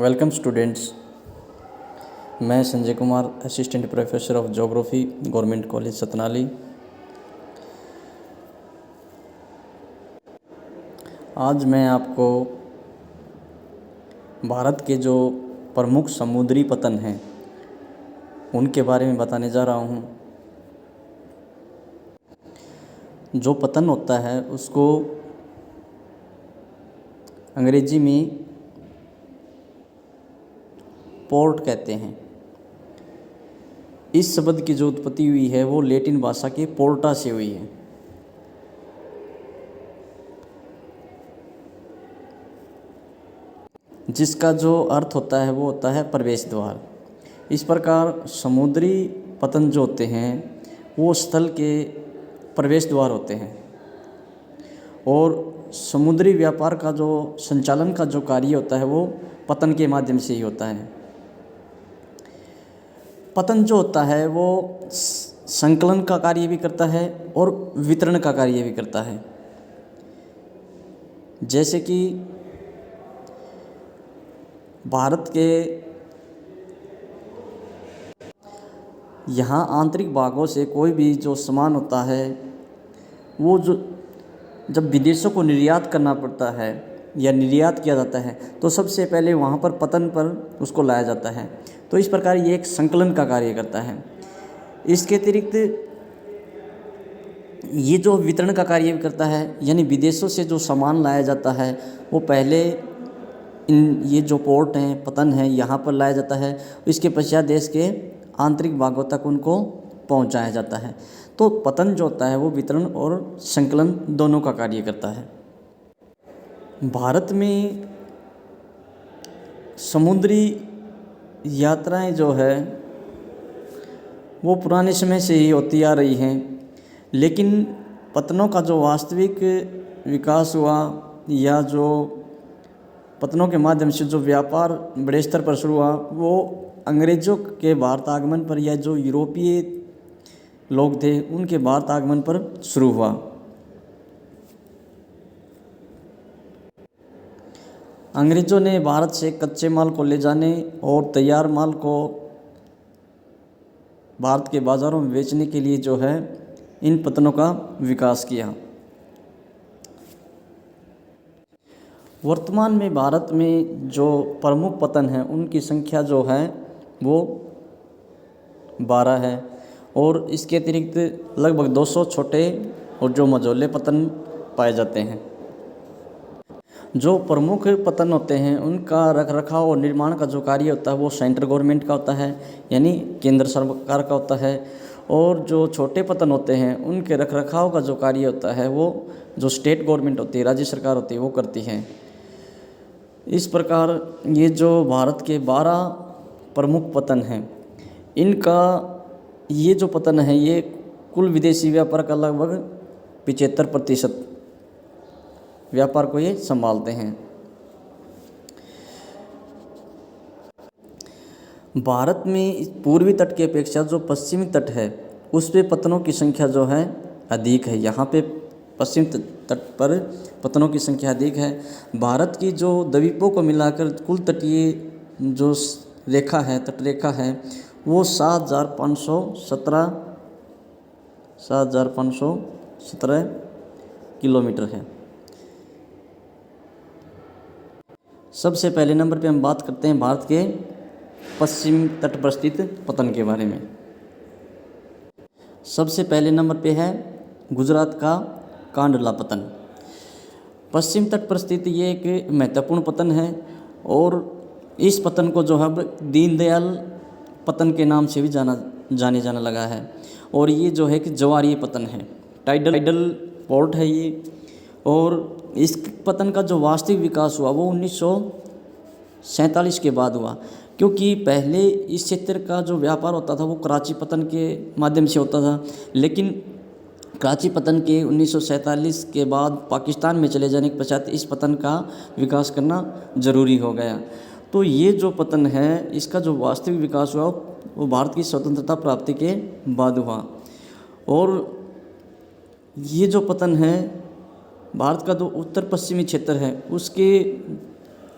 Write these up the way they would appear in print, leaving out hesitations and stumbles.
Welcome students. मैं Sanjay Kumar, assistant professor of geography, government college Satnali. आज मैं आपको भारत के जो प्रमुख समुद्री पतन हैं उनके बारे में बताने जा रहा हूँ। जो पतन होता है उसको अंग्रेजी में पोर्ट कहते हैं। इस शब्द की जो उत्पत्ति हुई है वो लैटिन भाषा के पोर्टा से हुई है। जिसका जो अर्थ होता है वो होता है प्रवेश द्वार। इस प्रकार समुद्री पतन जो होते हैं वो स्थल के प्रवेश द्वार होते हैं और समुद्री व्यापार का जो संचालन का जो कार्य होता है वो पतन के माध्यम से ही होता है। पतन जो होता है वो संकलन का कार्य भी करता है और वितरण का कार्य भी करता है। जैसे कि भारत के यहाँ आंतरिक भागों से कोई भी जो सामान होता है वो जो जब विदेशों को निर्यात करना पड़ता है या निर्यात किया जाता है तो सबसे पहले वहाँ पर पतन पर उसको लाया जाता है। तो इस प्रकार ये एक संकलन का कार्य करता है। इसके अतिरिक्त ये जो वितरण का कार्य भी करता है, यानी विदेशों से जो सामान लाया जाता है वो पहले ये जो पोर्ट हैं, पतन है, यहाँ पर लाया जाता है। इसके पश्चात देश के आंतरिक भागों तक उनको पहुँचाया जाता है। तो पतन जो होता है वो वितरण और संकलन दोनों का कार्य करता है। भारत में समुद्री यात्राएं जो है वो पुराने समय से ही होती आ रही हैं, लेकिन पतनों का जो वास्तविक विकास हुआ या जो पतनों के माध्यम से जो व्यापार बड़े स्तर पर शुरू हुआ वो अंग्रेज़ों के भारत आगमन पर या जो यूरोपीय लोग थे उनके भारत आगमन पर शुरू हुआ। अंग्रेज़ों ने भारत से कच्चे माल को ले जाने और तैयार माल को भारत के बाज़ारों में बेचने के लिए जो है इन पतनों का विकास किया। वर्तमान में भारत में जो प्रमुख पतन हैं उनकी संख्या जो है वो 12 है और इसके अतिरिक्त लगभग 200 छोटे और जो मझोले पतन पाए जाते हैं। जो प्रमुख पतन होते हैं उनका रखरखाव और निर्माण का जो कार्य होता है वो सेंट्रल गवर्नमेंट का होता है, यानी केंद्र सरकार का होता है। और जो छोटे पतन होते हैं उनके रखरखाव का जो कार्य होता है वो जो स्टेट गवर्नमेंट होती है, राज्य सरकार होती है, वो करती है। इस प्रकार ये जो भारत के 12 प्रमुख पतन हैं इनका ये जो पतन है ये कुल विदेशी व्यापार का लगभग 75% व्यापार को ये संभालते हैं। भारत में पूर्वी तट की अपेक्षा जो पश्चिमी तट है उस पे पतनों की संख्या जो है अधिक है। यहाँ पे पश्चिम तट पर पतनों की संख्या अधिक है। भारत की जो द्वीपों को मिलाकर कुल तटीय जो रेखा है, तटरेखा है, वो 7,517 किलोमीटर है। सबसे पहले नंबर पे हम बात करते हैं भारत के पश्चिम तट पर स्थित पतन के बारे में। सबसे पहले नंबर पे है गुजरात का कांडला पतन। पश्चिम तट पर स्थित ये एक महत्वपूर्ण पतन है और इस पतन को जो है दीनदयाल पतन के नाम से भी जाने जाना लगा है। और ये जो है कि ज्वारीय पतन है, टाइडल पोर्ट है ये। और इस पतन का जो वास्तविक विकास हुआ वो 1947 के बाद हुआ, क्योंकि पहले इस क्षेत्र का जो व्यापार होता था वो कराची पतन के माध्यम से होता था। लेकिन कराची पतन के 1947 के बाद पाकिस्तान में चले जाने के पश्चात इस पतन का विकास करना ज़रूरी हो गया। तो ये जो पतन है इसका जो वास्तविक विकास हुआ वो भारत की स्वतंत्रता प्राप्ति के बाद हुआ। और ये जो पतन है भारत का जो उत्तर पश्चिमी क्षेत्र है उसके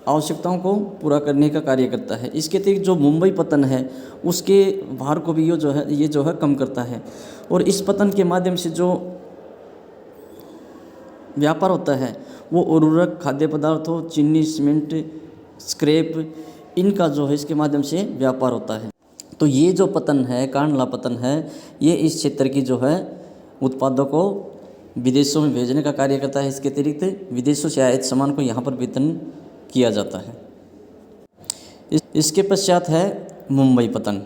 आवश्यकताओं को पूरा करने का कार्य करता है। इसके अतिरिक्त जो मुंबई पतन है उसके भार को भी ये जो है कम करता है। और इस पतन के माध्यम से जो व्यापार होता है वो उर्वरक, खाद्य पदार्थों, चीनी, सीमेंट, स्क्रैप, इनका जो है इसके माध्यम से व्यापार होता है। तो ये जो पतन है, कांडला पतन है, ये इस क्षेत्र की जो है उत्पादों को विदेशों में भेजने का कार्य करता है। इसके अतिरिक्त विदेशों से आयात सामान को यहाँ पर वितरण किया जाता है। इसके पश्चात है मुंबई पतन।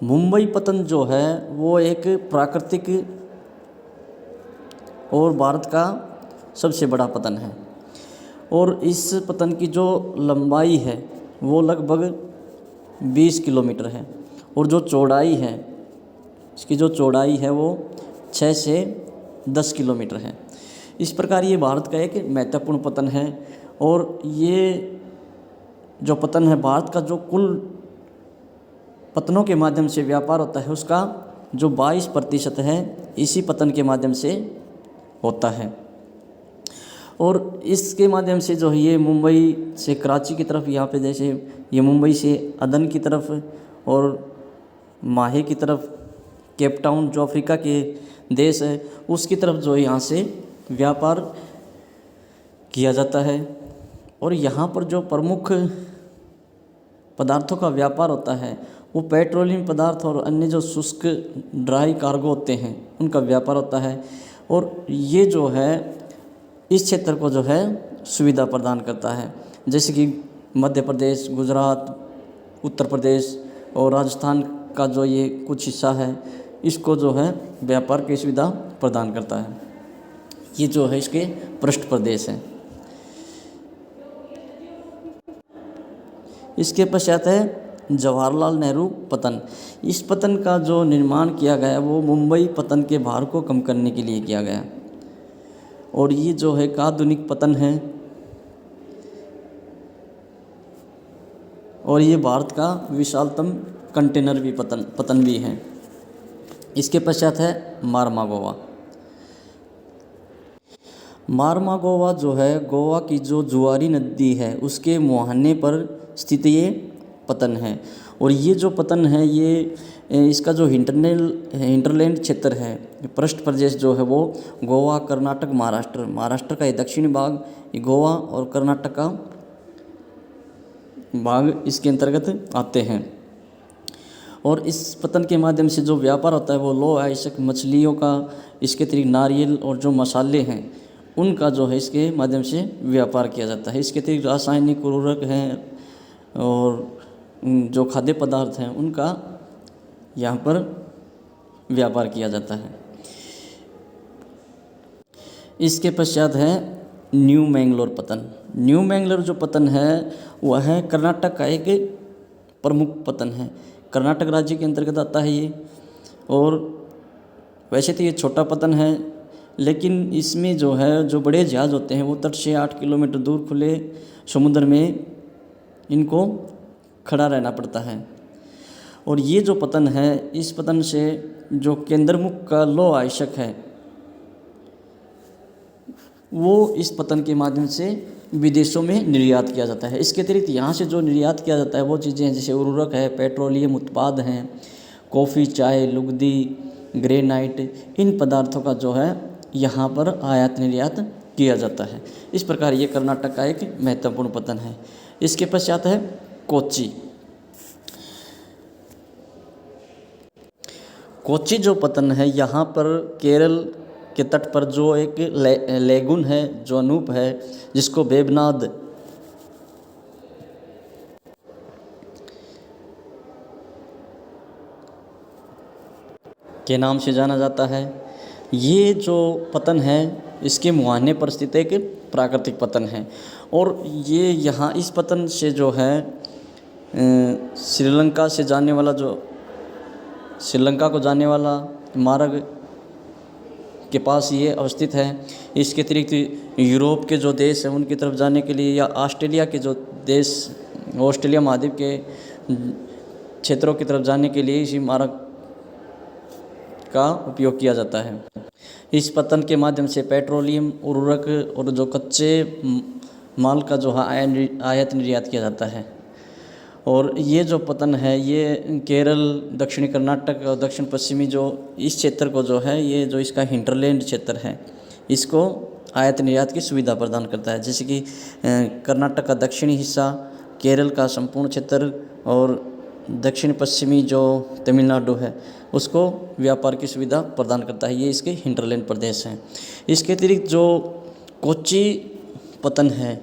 मुंबई पतन जो है वो एक प्राकृतिक और भारत का सबसे बड़ा पतन है। और इस पतन की जो लंबाई है वो लगभग 20 किलोमीटर है और जो चौड़ाई है, इसकी जो चौड़ाई है वो 6 से 10 किलोमीटर है। इस प्रकार ये भारत का एक महत्वपूर्ण पतन है। और ये जो पतन है, भारत का जो कुल पतनों के माध्यम से व्यापार होता है उसका जो 22% है इसी पतन के माध्यम से होता है। और इसके माध्यम से जो है ये मुंबई से कराची की तरफ, यहाँ पे जैसे ये मुंबई से अदन की तरफ और माहे की तरफ, केप टाउन जो अफ्रीका के देश है उसकी तरफ जो है यहाँ से व्यापार किया जाता है। और यहाँ पर जो प्रमुख पदार्थों का व्यापार होता है वो पेट्रोलियम पदार्थ और अन्य जो शुष्क ड्राई कार्गो होते हैं उनका व्यापार होता है। और ये जो है इस क्षेत्र को जो है सुविधा प्रदान करता है, जैसे कि मध्य प्रदेश, गुजरात, उत्तर प्रदेश और राजस्थान का जो ये कुछ हिस्सा है इसको जो है व्यापार की सुविधा प्रदान करता है। ये जो है इसके पृष्ठ प्रदेश हैं। इसके पश्चात है जवाहरलाल नेहरू पतन। इस पतन का जो निर्माण किया गया वो मुंबई पतन के भार को कम करने के लिए किया गया। और ये जो है एक आधुनिक पतन है और ये भारत का विशालतम कंटेनर भी पतन भी है। इसके पश्चात है मारमागोवा। मारमागोवा जो है गोवा की जो जुआरी नदी है उसके मुहाने पर स्थित ये पतन है। और ये जो पतन है ये इसका जो हिंटरलैंड क्षेत्र है, पृष्ठ प्रदेश जो है वो गोवा, कर्नाटक, महाराष्ट्र का ये दक्षिणी भाग, ये गोवा और कर्नाटक का भाग इसके अंतर्गत आते हैं। और इस पतन के माध्यम से जो व्यापार होता है वो लौह आवश्यक मछलियों का, इसके अतिरिक्त नारियल और जो मसाले हैं उनका जो है इसके माध्यम से व्यापार किया जाता है। इसके अतिरिक्त रासायनिक उर्वरक हैं और जो खाद्य पदार्थ हैं उनका यहाँ पर व्यापार किया जाता है। इसके पश्चात है न्यू मैंगलोर पतन। न्यू मैंगलोर जो पतन है वह है कर्नाटक का एक प्रमुख पतन है। कर्नाटक राज्य के अंतर्गत आता है ये। और वैसे तो ये छोटा पतन है लेकिन इसमें जो है जो बड़े जहाज़ होते हैं वो तट से 8 किलोमीटर दूर खुले समुद्र में इनको खड़ा रहना पड़ता है। और ये जो पतन है इस पतन से जो केंद्रमुख का लौह आवश्यक है वो इस पतन के माध्यम से विदेशों में निर्यात किया जाता है। इसके अतिरिक्त यहाँ से जो निर्यात किया जाता है वो चीज़ें हैं जैसे उर्वरक है, पेट्रोलियम उत्पाद हैं, कॉफ़ी, चाय, लुगदी, ग्रेनाइट, इन पदार्थों का जो है यहाँ पर आयात निर्यात किया जाता है। इस प्रकार ये कर्नाटक का एक महत्वपूर्ण पतन है। इसके पश्चात है कोच्चि। कोच्चि जो पतन है यहाँ पर केरल के तट पर जो एक लेगुन है, जो अनूप है, जिसको वेबनाद के नाम से जाना जाता है। ये जो पतन है इसके मुहाने पर स्थित एक प्राकृतिक पतन है। और ये यहाँ इस पतन से जो है श्रीलंका को जाने वाला मार्ग के पास ये अवस्थित है। इसके अतिरिक्त यूरोप के जो देश हैं उनकी तरफ जाने के लिए या ऑस्ट्रेलिया के जो देश, ऑस्ट्रेलिया महाद्वीप के क्षेत्रों की तरफ जाने के लिए इसी मार्ग का उपयोग किया जाता है। इस पतन के माध्यम से पेट्रोलियम, उर्वरक और जो कच्चे माल का जो है आयात निर्यात किया जाता है। और ये जो पतन है ये केरल, दक्षिणी कर्नाटक और दक्षिण पश्चिमी जो इस क्षेत्र को जो है, ये जो इसका हिंटरलैंड क्षेत्र है, इसको आयात निर्यात की सुविधा प्रदान करता है। जैसे कि कर्नाटक का दक्षिणी हिस्सा, केरल का संपूर्ण क्षेत्र और दक्षिण पश्चिमी जो तमिलनाडु है उसको व्यापार की सुविधा प्रदान करता है। ये इसके हिंटरलैंड प्रदेश हैं। इसके अतिरिक्त जो कोच्चि पतन है,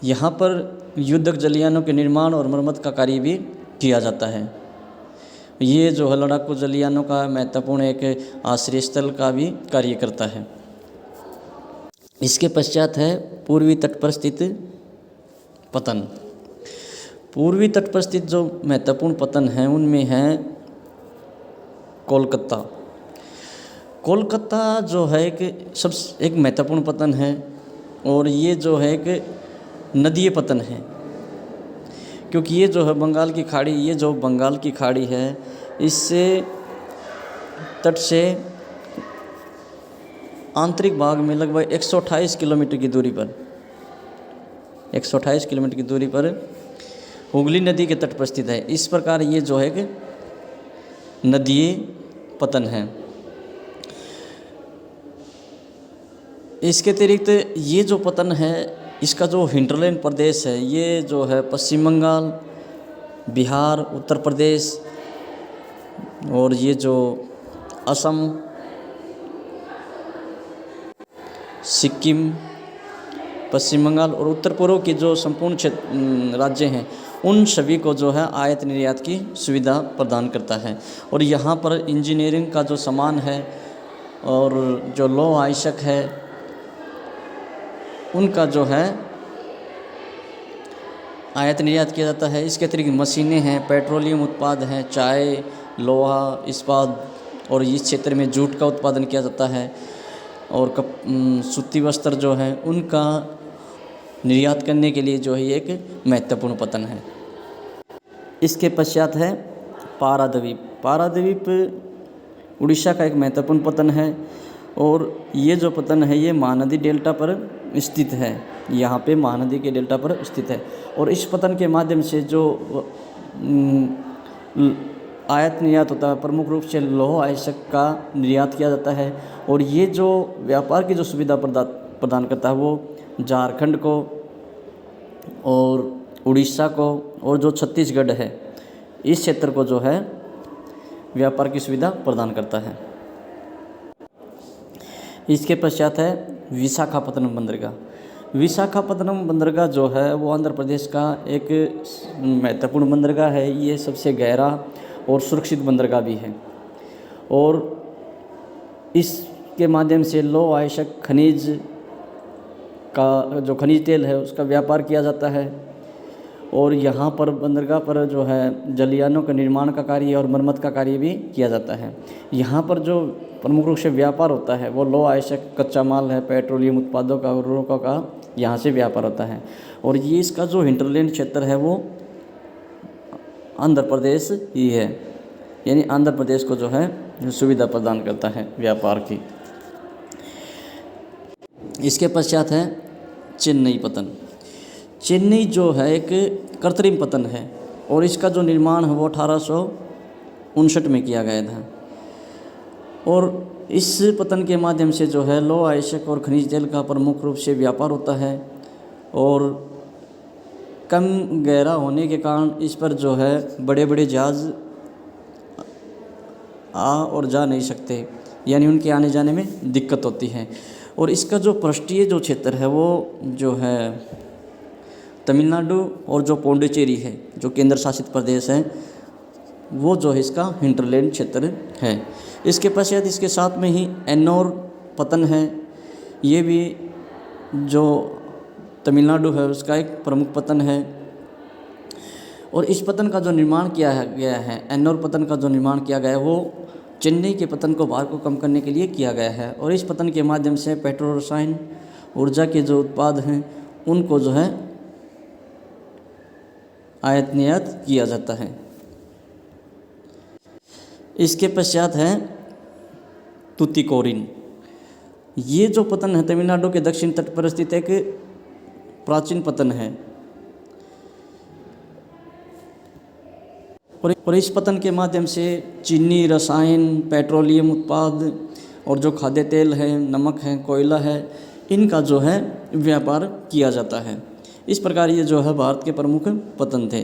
यहाँ पर युद्धक जलयानों के निर्माण और मरम्मत का कार्य भी किया जाता है। ये जो है लड़ाकू जलयानों का महत्वपूर्ण एक आश्रय स्थल का भी कार्य करता है। इसके पश्चात है पूर्वी तट पर स्थित पतन। पूर्वी तट पर स्थित जो महत्वपूर्ण पतन हैं उनमें है कोलकाता। कोलकाता जो है एक महत्वपूर्ण पतन है और ये जो है एक नदीय पतन है, क्योंकि ये जो है बंगाल की खाड़ी, ये जो बंगाल की खाड़ी है इससे तट से आंतरिक भाग में लगभग 128 किलोमीटर की दूरी पर 128 किलोमीटर की दूरी पर हुगली नदी के तट पर स्थित है। इस प्रकार ये जो है कि नदीय पतन है। इसके अतिरिक्त ये जो पतन है इसका जो हिंटरलैंड प्रदेश है ये जो है पश्चिम बंगाल, बिहार, उत्तर प्रदेश और ये जो असम, सिक्किम, पश्चिम बंगाल और उत्तर पूर्व के जो संपूर्ण राज्य हैं उन सभी को जो है आयात निर्यात की सुविधा प्रदान करता है। और यहाँ पर इंजीनियरिंग का जो सामान है और जो लौह आवश्यक है उनका जो है आयात निर्यात किया जाता है। इसके अतिरिक्त मशीनें हैं, पेट्रोलियम उत्पाद हैं, चाय, लोहा, इस्पात और इस क्षेत्र में जूट का उत्पादन किया जाता है और सूती वस्त्र जो है उनका निर्यात करने के लिए जो है एक महत्वपूर्ण पतन है। इसके पश्चात है पारादीप। पारादीप उड़ीसा का एक महत्वपूर्ण पतन है और ये जो पतन है ये महानदी डेल्टा पर स्थित है। यहाँ पे महानदी के डेल्टा पर स्थित है और इस पतन के माध्यम से जो आयात निर्यात होता है, प्रमुख रूप से लौह आवश्यक का निर्यात किया जाता है। और ये जो व्यापार की जो सुविधा प्रदान करता है वो झारखंड को और उड़ीसा को और जो छत्तीसगढ़ है इस क्षेत्र को जो है व्यापार की सुविधा प्रदान करता है। इसके पश्चात है विशाखापत्तनम बंदरगाह। विशाखापत्तनम बंदरगाह जो है वो आंध्र प्रदेश का एक महत्वपूर्ण बंदरगाह है। ये सबसे गहरा और सुरक्षित बंदरगाह भी है और इसके माध्यम से लौह आवश्यक खनिज का जो खनिज तेल है उसका व्यापार किया जाता है। और यहाँ पर बंदरगाह पर जो है जलयानों के निर्माण का कार्य और मरम्मत का कार्य भी किया जाता है। यहाँ पर जो प्रमुख रूप से व्यापार होता है वो लौह आवश्यक कच्चा माल है, पेट्रोलियम उत्पादों का, उर्वरकों का यहाँ से व्यापार होता है। और ये इसका जो हिंटरलैंड क्षेत्र है वो आंध्र प्रदेश ही है, यानी आंध्र प्रदेश को जो है सुविधा प्रदान करता है व्यापार की। इसके पश्चात है चेन्नई पतन। चेन्नई जो है एक कृत्रिम पतन है और इसका जो निर्माण है वो 1859 में किया गया था। और इस पतन के माध्यम से जो है लौह आवश्यक और खनिज तेल का प्रमुख रूप से व्यापार होता है और कम गहरा होने के कारण इस पर जो है बड़े बड़े जहाज़ आ और जा नहीं सकते, यानी उनके आने जाने में दिक्कत होती है। और इसका जो पृष्ठीय जो क्षेत्र है वो जो है तमिलनाडु और जो पौंडीचेरी है जो केंद्र शासित प्रदेश है वो जो है इसका हिंटरलैंड क्षेत्र है। इसके पश्चात इसके साथ में ही एन्नोर पतन है। ये भी जो तमिलनाडु है उसका एक प्रमुख पतन है और इस पतन का जो निर्माण किया गया है, एन्नोर पतन का जो निर्माण किया गया है वो चेन्नई के पतन को भार को कम करने के लिए किया गया है। और इस पतन के माध्यम से पेट्रोल रसायन ऊर्जा के जो उत्पाद हैं उनको जो है आयात निर्यात किया जाता है। इसके पश्चात है तुतिकोरिन। ये जो पतन है तमिलनाडु के दक्षिण तट पर स्थित एक प्राचीन पतन है और इस पतन के माध्यम से चीनी, रसायन, पेट्रोलियम उत्पाद और जो खाद्य तेल है, नमक है, कोयला है, इनका जो है व्यापार किया जाता है। इस प्रकार ये जो है भारत के प्रमुख पतन थे।